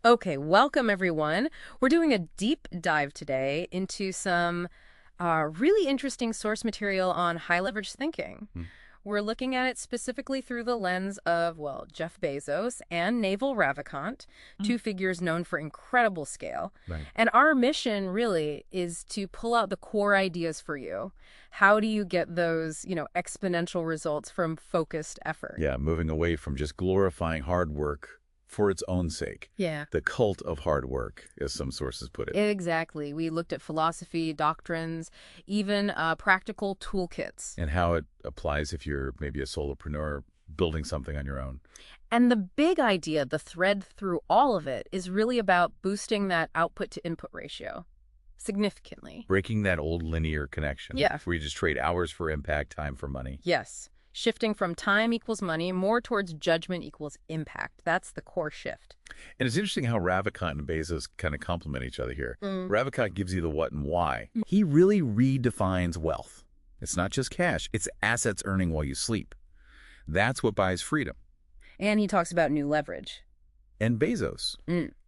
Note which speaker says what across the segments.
Speaker 1: Okay, welcome everyone. We're doing a deep dive today into some really interesting source material on high leverage thinking.
Speaker 2: Hmm.
Speaker 1: We're looking at it specifically through the lens of, well, Jeff Bezos and Naval Ravikant, two figures known for incredible scale.
Speaker 2: Right.
Speaker 1: And our mission really is to pull out the core ideas for you. How do you get those, exponential results from focused effort?
Speaker 2: Yeah, moving away from just glorifying hard work for its own sake.
Speaker 1: Yeah.
Speaker 2: The cult of hard work, as some sources put it.
Speaker 1: Exactly. We looked at philosophy, doctrines, even practical toolkits.
Speaker 2: And how it applies if you're maybe a solopreneur building something on your own.
Speaker 1: And the big idea, the thread through all of it, is really about boosting that output to input ratio significantly.
Speaker 2: Breaking that old linear connection.
Speaker 1: Yeah.
Speaker 2: Where you just trade hours for impact, time for money.
Speaker 1: Yes. Shifting from time equals money more towards judgment equals impact. That's the core shift.
Speaker 2: And it's interesting how Ravikant and Bezos kind of complement each other here. Ravikant gives you the what and why. He really redefines wealth. It's not just cash. It's assets earning while you sleep. That's what buys freedom.
Speaker 1: And he talks about new leverage.
Speaker 2: And Bezos,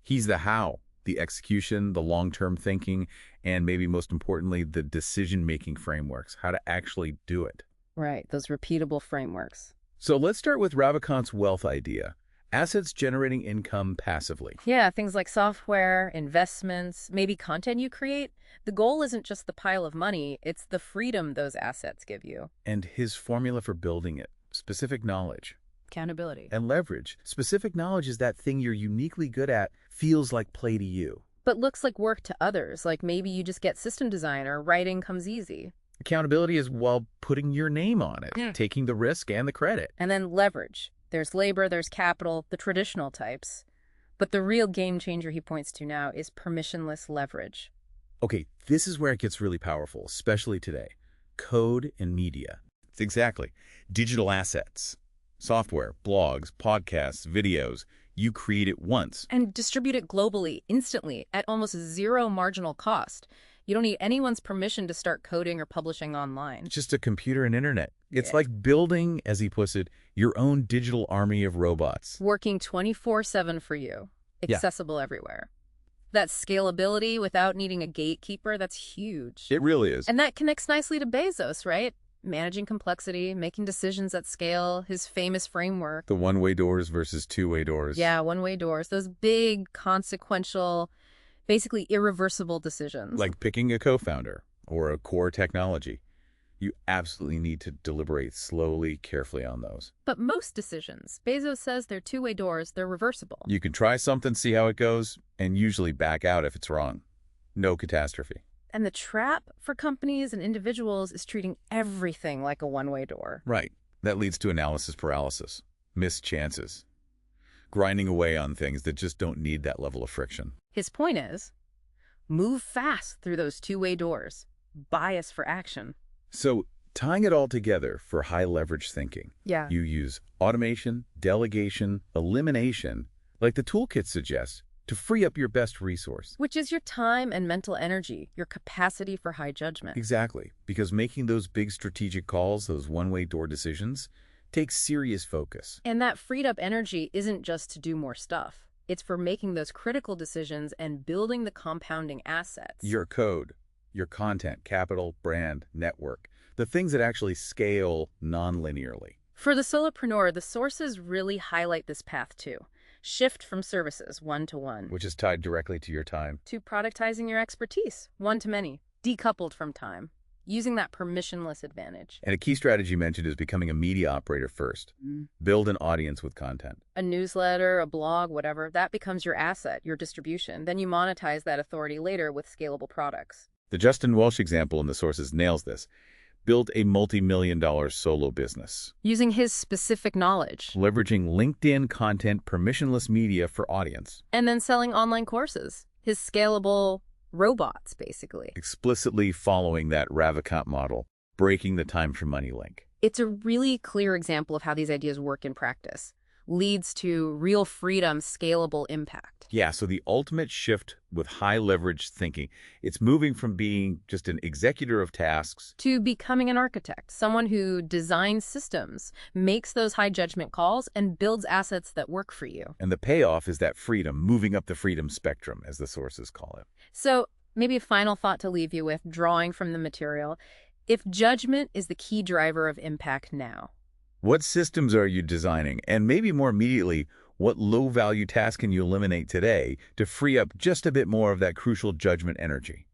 Speaker 2: he's the how, the execution, the long-term thinking, and maybe most importantly, the decision-making frameworks, how to actually do it.
Speaker 1: Right, those repeatable frameworks.
Speaker 2: So let's start with Ravikant's wealth idea. Assets generating income passively.
Speaker 1: Yeah, things like software, investments, maybe content you create. The goal isn't just the pile of money, it's the freedom those assets give you.
Speaker 2: And his formula for building it, specific knowledge.
Speaker 1: Accountability.
Speaker 2: And leverage. Specific knowledge is that thing you're uniquely good at, feels like play to you.
Speaker 1: But looks like work to others, like maybe you just get system design or writing comes easy.
Speaker 2: Accountability is, well, putting your name on it, taking the risk and the credit.
Speaker 1: And then leverage. There's labor, there's capital, the traditional types. But the real game changer he points to now is permissionless leverage.
Speaker 2: Okay, this is where it gets really powerful, especially today. Code and media. It's exactly. Digital assets. Software, blogs, podcasts, videos. You create it once.
Speaker 1: And distribute it globally, instantly, at almost zero marginal cost. You don't need anyone's permission to start coding or publishing online.
Speaker 2: Just a computer and internet. It's
Speaker 1: Yeah.
Speaker 2: like building, as he puts it, your own digital army of robots.
Speaker 1: Working 24/7 for you,
Speaker 2: Yeah.
Speaker 1: accessible everywhere. That scalability without needing a gatekeeper, that's huge.
Speaker 2: It really is.
Speaker 1: And that connects nicely to Bezos, right? Managing complexity, making decisions at scale, his famous framework.
Speaker 2: The one-way doors versus two-way doors.
Speaker 1: Yeah, one-way doors, those big, consequential, basically irreversible decisions.
Speaker 2: Like picking a co-founder or a core technology. You absolutely need to deliberate slowly, carefully on those.
Speaker 1: But most decisions, Bezos says they're two-way doors, they're reversible.
Speaker 2: You can try something, see how it goes, and usually back out if it's wrong. No catastrophe.
Speaker 1: And the trap for companies and individuals is treating everything like a one-way door.
Speaker 2: Right. That leads to analysis paralysis, missed chances, grinding away on things that just don't need that level of friction.
Speaker 1: His point is, move fast through those two-way doors. Bias for action.
Speaker 2: So, tying it all together for high leverage thinking,
Speaker 1: Yeah.
Speaker 2: you use automation, delegation, elimination, like the toolkit suggests, to free up your best resource.
Speaker 1: Which is your time and mental energy, your capacity for high judgment.
Speaker 2: Exactly, because making those big strategic calls, those one-way door decisions, takes serious focus.
Speaker 1: And that freed up energy isn't just to do more stuff. It's for making those critical decisions and building the compounding assets.
Speaker 2: Your code, your content, capital, brand, network, the things that actually scale non-linearly.
Speaker 1: For the solopreneur, the sources really highlight this path too. Shift from services, one-to-one,
Speaker 2: Which is tied directly to your time.
Speaker 1: to productizing your expertise, one-to-many, decoupled from time, using that permissionless advantage.
Speaker 2: And a key strategy mentioned is becoming a media operator first. Build an audience with content.
Speaker 1: A newsletter, a blog, whatever, that becomes your asset, your distribution. Then you monetize that authority later with scalable products.
Speaker 2: The Justin Welsh example in the sources nails this. Build a multi-million-dollar solo business,
Speaker 1: Using his specific knowledge,
Speaker 2: leveraging LinkedIn content, permissionless media for audience,
Speaker 1: and then selling online courses. His scalable robots, basically.
Speaker 2: explicitly following that Ravikant model, breaking the time for money link.
Speaker 1: It's a really clear example of how these ideas work in practice. leads to real freedom, scalable impact.
Speaker 2: Yeah, so the ultimate shift with high leverage thinking, it's moving from being just an executor of tasks.
Speaker 1: To becoming an architect, someone who designs systems, makes those high judgment calls, and builds assets that work for you.
Speaker 2: And the payoff is that freedom, moving up the freedom spectrum, as the sources call it.
Speaker 1: So maybe a final thought to leave you with, drawing from the material. If judgment is the key driver of impact now,
Speaker 2: What systems are you designing? And maybe more immediately, what low-value task can you eliminate today to free up just a bit more of that crucial judgment energy?